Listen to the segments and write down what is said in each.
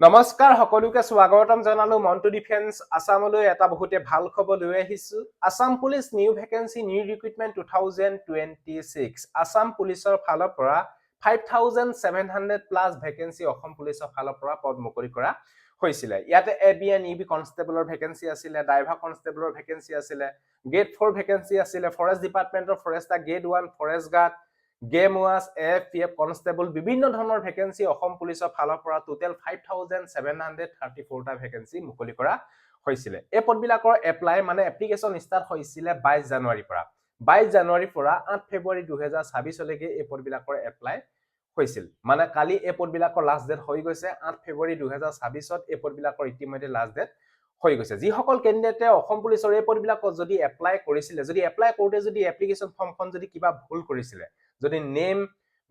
নমস্কাৰ সকলোকে স্বাগতম জনালো মন্টু ডিফেন্স আসামলৈ এটা বহুতে ভাল খবৰ লৈ আহিছো Assam police new vacancy new recruitment 2026 Assam পুলিচৰ ফালৰ পৰা 5700 প্লাস ভ্যাকেন্সি অসম পুলিচৰ ফালৰ পৰা পদ মুকলি কৰা হৈছিল ইয়াতে এবিএন ইবি কনষ্টেবলৰ ভ্যাকেন্সি আছিল ড্ৰাইভাৰ কনষ্টেবলৰ ভ্যাকেন্সি আছিল গ্ৰেড 4 ভ্যাকেন্সি আছিল ফৰেষ্ট ডিপাৰ্টমেন্টৰ forester grade 1 forest guard game watch FPF constable বিভিন্ন ধৰণৰ ভ্যাকেন্সি অসম পুলিচৰ ফালৰ পৰা টোটাল 5734 টা ভ্যাকেন্সি মুকলি কৰা হৈছিল এই পদবিলাকৰ এপ্লাই মানে এপ্লিকেশন ষ্টাৰ্ট হৈছিল 22 জানুৱাৰীৰ পৰা 22 জানুৱাৰীৰ পৰা 8 ফেব্ৰুৱাৰী 2026 লৈকে এই পদবিলাকৰ এপ্লাই হৈছিল মানে কালি এই পদবিলাকৰ লাষ্ট ডেট হৈ গৈছে 8 ফেব্ৰুৱাৰী 2026 ত এই পদবিলাকৰ ইতিমধ্যে লাষ্ট ডেট হৈ গৈছে যি সকল ক্যান্ডিডেটে অসম পুলিচৰ এই পদবিলাকত যদি এপ্লাই কৰিছিল যদি এপ্লাই কৰোতে যদি এপ্লিকেশন ফৰ্মখন যদি কিবা ভুল কৰিছিল যদি নেম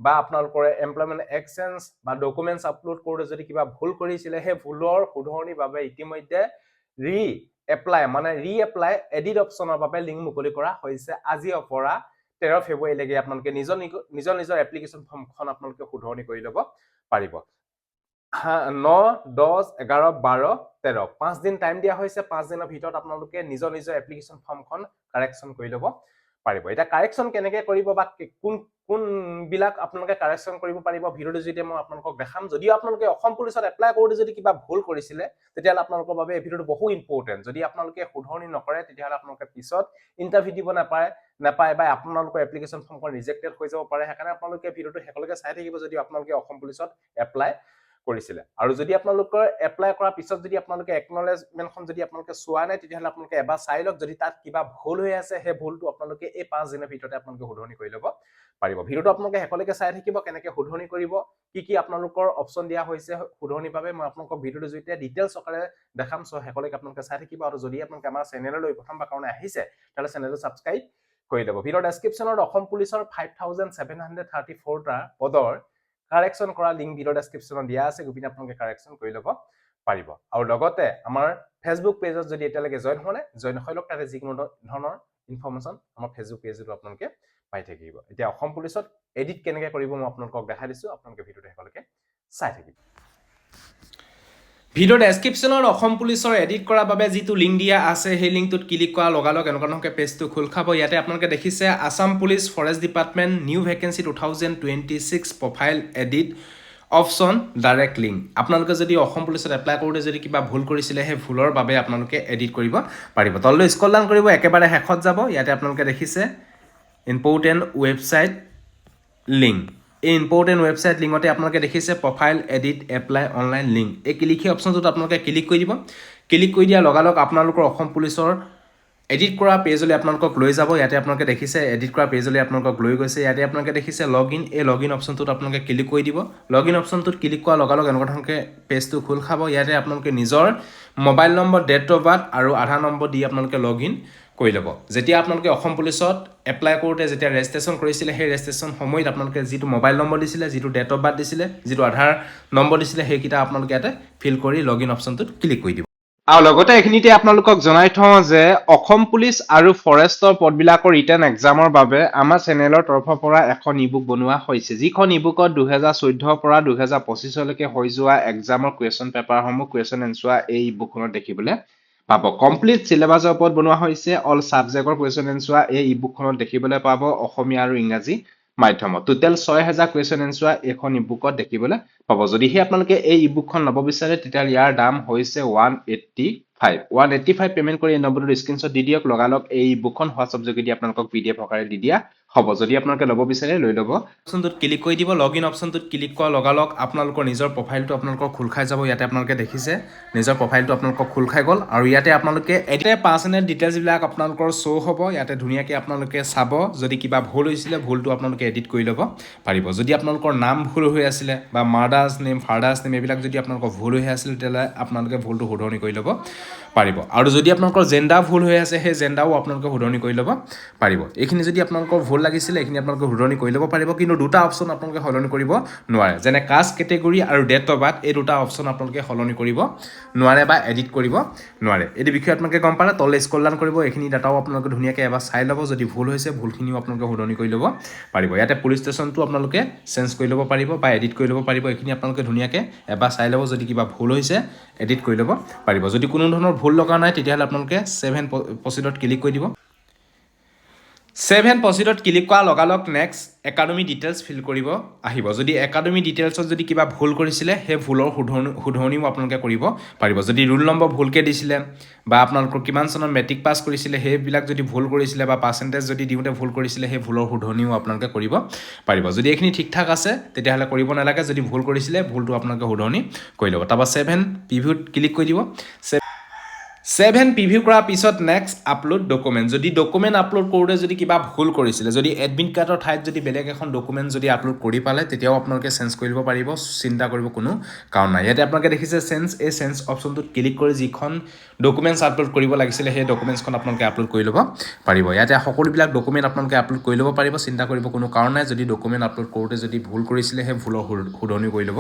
বা আপোনালোকৰ এমপ্লয়মেন্ট এক্সচেঞ্জ বা ডকুমেন্টস আপলোড কৰোতে যদি কিবা ভুল কৰিছিল হে ভুলৰ শুধৰণিৰ বাবে ইতিমধ্যে ৰি এপ্লাই এডিট অপচনৰ বাবে লিংক মুকলি কৰা হৈছে আজি পৰা 13 ফেব্ৰুৱাৰী লৈকে আপোনালোকে নিজৰ এপ্লিকেশন ফৰ্মখন আপোনালোকে শুধৰণি কৰি ল'ব পাৰিব 9 10 11 12 13 5 দিন টাইম দিয়া হৈছে 5 দিনৰ ভিতৰত আপোনালোকে নিজৰ এপ্লিকেশন ফৰ্মখন কাৰেকচন কৰি ল'ব পাৰিব এটা কাৰেকচন কেনেকৈ কৰিব বা কোন বিলাক আপোনালোকে কাৰেকচন কৰিব পাৰিব ভিডিওটো যদি মই আপোনালোকক দেখাম যদি আপোনালোকে অসম পুলিচত এপ্লাই কৰোতে যদি কিবা ভুল কৰিছিল তেতিয়াহলে আপোনালোকৰ বাবে এই ভিডিওটো বহু ইম্পৰ্টেন্ট যদি আপোনালোকে শুধৰণি নকৰে তেতিয়াহলে আপোনালোকে পিছত ইন্টাৰভিউ দিব নাপায় বা আপোনালোকৰ এপ্লিকেশন ফৰ্মখন ৰিজেক্টেড হৈ যাব পাৰে সেইকাৰণে আপোনালোকে ভিডিওটো হেকলৈকে চাই থাকিব যদি আপোনালোকে অসম পুলিচত এপ্লাই কৰিছিল আৰু যদি আপোনালোকৰ এপ্লাই কৰাৰ পিছত যদি আপোনালোকে একনলেজমেন্টখন যদি আপোনালোকে চোৱা নাই তেতিয়াহলে আপোনালোকে এবাৰ চাই লওক যদি তাত কিবা ভুল হৈ আছে হে ভুলটো আপোনালোকে এই 5 দিনৰ ভিতৰতে আপোনালোকে শুধৰণি কৰি ল'ব পাৰিব ভিডিওটো আপোনালোকে হেকলৈকে চাই থাকিব কেনেকৈ শুধৰণি কৰিব কি আপোনালোকৰ অপচন দিয়া হৈছে শুধৰণিৰ বাবে মই আপোনালোকক ভিডিওটো জৰিয়তে ডিটেইলছ সহকাৰে দেখাম সো হেকলৈকে আপোনালোকে চাই থাকিব আৰু যদি আপোনালোকে আমাৰ চেনেললৈ প্ৰথমবাৰ কাৰণে আহিছে তাহলে চেনেলটো সাবস্ক্ৰাইব কৰি ল'ব ভিডিও ডেসক্ৰিপচনত অসম পুলিচৰ 5734 টা পদৰ কাৰেকচন কৰা লিংক ভিডিও ডেসক্ৰিপচনত দিয়া আছে গুপিনে আপোনালোকে কাৰেকচন কৰি ল'ব পাৰিব আৰু লগতে আমাৰ ফেসবুক পেজত যদি এতিয়ালৈকে জয়েন হৈ লওক তাতে যিকোনো ধৰণৰ ইনফৰমেশন আমাৰ ফেসবুক পেজত আপোনালোকে পাই থাকিব এতিয়া অসম পুলিচত এডিট কেনেকৈ কৰিব মই আপোনালোকক দেখাই দিছো আপোনালোকে ভিডিওটো হেকলৈকে চাই থাকিব ভিডিও ডেসক্ৰিপচনত অসম পুলিচৰ এডিট কৰাৰ বাবে যিটো লিংক দিয়া আছে সেই লিংকটোত ক্লিক কৰা লগালগ এনেকুৱা পেজটো খোল খাব ইয়াতে আপোনালোকে দেখিছে Assam police forest department new vacancy 2026 profile edit option direct link আপোনালোকে যদি অসম পুলিচত এপ্লাই কৰোতে যদি কিবা ভুল কৰিছিল হে ভুলৰ বাবে আপোনালোকে এডিট কৰিব পাৰিব তললৈ স্ক্ৰল ডাউন কৰিব একেবাৰে শেষত যাব ইয়াতে আপোনালোকে দেখিছে ইম্পৰ্টেন্ট ৱেবসাইট লিংক এই ইম্পৰ্টেন্ট ৱেবসাইট লিংকতে আপোনালোকে দেখিছে profile edit apply online link এই ক্লিক অপচনটোত আপোনালোকে ক্লিক কৰি দিব ক্লিক কৰি দিয়া লগালগ আপোনালোকৰ অসম পুলিচৰ এডিট কৰা পেজলৈ আপোনালোকক লৈ যাব ইয়াতে আপোনালোকে দেখিছে এডিট কৰা পেজলৈ আপোনালোকক লৈ গৈছে ইয়াতে আপোনালোকে দেখিছে লগইন এই লগইন অপচনটোত আপোনালোকে ক্লিক কৰি দিব লগইন অপচনটোত ক্লিক কৰা লগালগ এনেকুৱা পেজটো খোল খাব ইয়াতে আপোনালোকে নিজৰ mobile number date of birth আৰু আধাৰ নম্বৰ দি আপোনালোকে লগইন কৰি ল'ব যেতিয়া আপোনালোকে অসম পুলিচত এপ্লাই কৰোতে যেতিয়া ৰেজিষ্ট্ৰেচন কৰিছিল সেই ৰেজিষ্ট্ৰেচন সময়ত আপোনালোকে যিটো মোবাইল নম্বৰ দিছিলে যিটো ডেট অফ বাৰ্থ দিছিলে যিটো আধাৰ নম্বৰ দিছিলে সেইকিটা আপোনালোকে ইয়াতে ফিল কৰি লগইন অপচনটোত ক্লিক কৰি দিব আৰু লগতে এখিনিতে আপোনালোকক জনাই থওঁ যে অসম পুলিচ আৰু ফৰেষ্টৰ পদবিলাকৰ ৰিটেন এক্সামৰ বাবে আমাৰ চেনেলৰ তৰফৰ পৰা এখন ইবুক বনোৱা হৈছে যিখন ইবুকত 2014 পৰা 2025 লৈকে হৈ যোৱা এক্সামৰ কুৱেশ্যন পেপাৰসমূহ কুৱেশ্যন এনসাৰ এই ইবুকখনত দেখিবলৈ পাব কমপ্লিট সিলেবাসৰ ওপৰত বনোৱা হৈছে অল সাবজেক্টৰ কুৱেশ্যন এনসাৰ এই ইবুকখনত দেখিবলৈ পাব অসমীয়া আৰু ইংৰাজী মাধ্যমত টোটাল 6000 কুৱেশ্যন এনসাৰ এখন ইবুকত দেখিবলৈ পাব যদিহে আপোনালোকে এই ইবুকখন ল'ব বিচাৰে তেতিয়া ইয়াৰ দাম হৈছে 185 পেমেন্ট কৰি এই নম্বৰটো স্ক্ৰিনশ্বট দি দিয়ক লগালগ এই ইবুকখন হোৱাটছআপ যোগেদি আপোনালোকক পিডিএফ আকাৰে দি দিয়া হ'ব যদি আপোনালোকে ল'ব বিচাৰে লৈ ল'ব অপচনটোত ক্লিক কৰি দিব লগইন অপচনটোত ক্লিক কৰা লগালগ আপোনালোকৰ নিজৰ প্ৰফাইলটো আপোনালোকৰ খোল খাই যাব ইয়াতে আপোনালোকে দেখিছে নিজৰ প্ৰফাইলটো আপোনালোকৰ খোল খাই গ'ল আৰু ইয়াতে আপোনালোকে এতে পাৰ্সনেল ডিটেইলছ বিলাক আপোনালোকৰ শো হ'ব ইয়াতে ধুনীয়াকৈ আপোনালোকে চাব যদি কিবা ভুল হৈছিল ভুলটো আপোনালোকে এডিট কৰি ল'ব পাৰিব যদি আপোনালোকৰ নাম ভুল হৈ আছিল বা মাদাৰ্স নেম ফাদাৰ্স নেম এইবিলাক যদি আপোনালোকৰ ভুল হৈ আছিল তেতিয়ালে আপোনালোকে ভুলটো শুধৰণি কৰি ল'ব পাৰিব আৰু যদি আপোনালোকৰ জেন্ডাৰ ভুল হৈ আছে সেই জেন্ডাৰও আপোনালোকে শুধৰণি কৰি ল'ব পাৰিব এইখিনি যদি আপোনালোকৰ ভুল ভুল লাগিছিলে এইখিনি আপোনালোকে শুধৰণি কৰি ল'ব পাৰিব কিন্তু দুটা অপশ্যন আপোনালোকে সলনি কৰিব নোৱাৰে যেনে কাষ্ট কেটেগৰী আৰু ডেট অফ বাৰ্থ এই দুটা অপশ্যন আপোনালোকে সলনি কৰিব নোৱাৰে বা এডিট কৰিব নোৱাৰে এই বিষয়ে আপোনালোকে গম পালে তললৈ স্ক্ৰল ডাউন কৰিব এইখিনি ডাটাও আপোনালোকে ধুনীয়াকৈ এবাৰ চাই ল'ব যদি ভুল হৈছে ভুলখিনিও আপোনালোকে শুধৰণি কৰি ল'ব পাৰিব ইয়াতে পুলিচ ষ্টেচনটো আপোনালোকে চেঞ্জ কৰি ল'ব পাৰিব বা এডিট কৰি ল'ব পাৰিব এইখিনি আপোনালোকে ধুনীয়াকৈ এবাৰ চাই ল'ব যদি কিবা ভুল হৈছে এডিট কৰি ল'ব পাৰিব যদি কোনো ধৰণৰ ভুল লগা নাই তেতিয়াহ'লে আপোনালোকে ছেভ এণ্ড প্ৰচিডত ক্লিক কৰি দিব ছেভ এণ্ড প্ৰচিডত ক্লিক কৰাৰ লগালগ নেক্সট একাডেমি ডিটেইলছ ফিল কৰিব আহিব যদি একাডেমি ডিটেইলছত যদি কিবা ভুল কৰিছিলে সেই ভুলৰ শুধৰণিও আপোনালোকে কৰিব পাৰিব যদি ৰোল নম্বৰ ভুলকৈ দিছিলে বা আপোনালোকৰ কিমান চনত মেট্ৰিক পাছ কৰিছিলে সেইবিলাক যদি ভুল কৰিছিলে বা পাৰ্চেণ্টেজ যদি দিওঁতে ভুল কৰিছিলে সেই ভুলৰ শুধৰণিও আপোনালোকে কৰিব পাৰিব যদি এইখিনি ঠিক ঠাক আছে তেতিয়াহ'লে কৰিব নালাগে যদি ভুল কৰিছিলে ভুলটো আপোনালোকে শুধৰণি কৰি ল'ব তাৰপৰা ছেভ এণ্ড প্ৰিভিউত ক্লিক কৰি দিব ছেভ এণ্ড প্ৰিভিউ কৰাৰ পিছত নেক্সট আপলোড ডকুমেণ্ট যদি ডকুমেণ্ট আপলোড কৰোঁতে যদি কিবা ভুল কৰিছিলে যদি এডমিট কাৰ্ডৰ ঠাইত যদি বেলেগ এখন ডকুমেণ্ট যদি আপলোড কৰি পালে তেতিয়াও আপোনালোকে চেঞ্জ কৰি ল'ব পাৰিব চিন্তা কৰিব কোনো কাৰণ নাই ইয়াতে আপোনালোকে দেখিছে চেঞ্জ অপশ্যনটোত ক্লিক কৰি যিখন ডকুমেণ্টছ আপলোড কৰিব লাগিছিলে সেই ডকুমেণ্টছখন আপোনালোকে আপলোড কৰি ল'ব পাৰিব ইয়াতে সকলোবিলাক ডকুমেণ্ট আপোনালোকে আপলোড কৰি ল'ব পাৰিব চিন্তা কৰিব কোনো কাৰণ নাই যদি ডকুমেণ্ট আপলোড কৰোঁতে যদি ভুল কৰিছিলে সেই ভুলৰ শুধৰণি কৰি ল'ব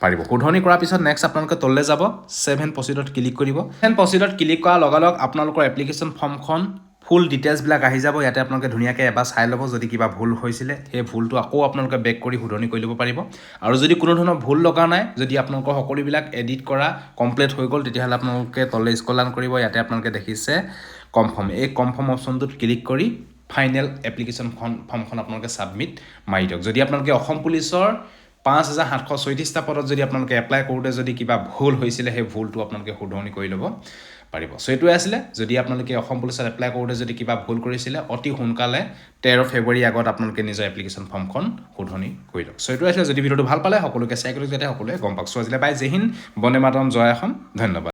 পাৰিব শুধৰণি কৰাৰ পিছত নেক্সট আপোনালোকে তললৈ যাব ছেভ এণ্ড প্ৰচিডত ক্লিক কৰিব এণ্ড প্ৰচিডত ক্লিক কৰাৰ লগালগ আপোনালোকৰ এপ্লিকেশ্যন ফৰ্মখন ফুল ডিটেইলছবিলাক আহি যাব ইয়াতে আপোনালোকে ধুনীয়াকৈ এবাৰ চাই ল'ব যদি কিবা ভুল হৈছিলে সেই ভুলটো আকৌ আপোনালোকে বেক কৰি শুধৰণি কৰি ল'ব পাৰিব আৰু যদি কোনো ধৰণৰ ভুল লগা নাই যদি আপোনালোকৰ সকলোবিলাক এডিট কৰা কমপ্লিট হৈ গ'ল তেতিয়াহ'লে আপোনালোকে তললৈ স্ক্ৰল ডাউন কৰিব ইয়াতে আপোনালোকে দেখিছে কনফাৰ্ম এই কনফাৰ্ম অপশ্যনটোত ক্লিক কৰি ফাইনেল এপ্লিকেশ্যন ফৰ্মখন আপোনালোকে ছাবমিট মাৰি দিয়ক যদি আপোনালোকে অসম পুলিচৰ 5736টা পদত যদি আপোনালোকে এপ্লাই কৰোঁতে যদি কিবা ভুল হৈছিলে সেই ভুলটো আপোনালোকে শুধৰণি কৰি ল'ব পাৰিব সো এইটোৱে আছিলে যদি আপোনালোকে অসম পুলিচত এপ্লাই কৰোঁতে যদি কিবা ভুল কৰিছিলে অতি সোনকালে 13 ফেব্ৰুৱাৰী আগত আপোনালোকে নিজৰ এপ্লিকেশ্যন ফৰ্মখন শুধৰণি কৰি লওক সো এইটোৱে আছিলে যদি ভিডিঅ'টো ভাল পালে সকলোকে শ্বেয়াৰ কৰি যাতে সকলোৱে গম পাওক সো আজিলৈ বাই জয় হিন্দ বন্দে মাতৰম জয় অসম ধন্যবাদ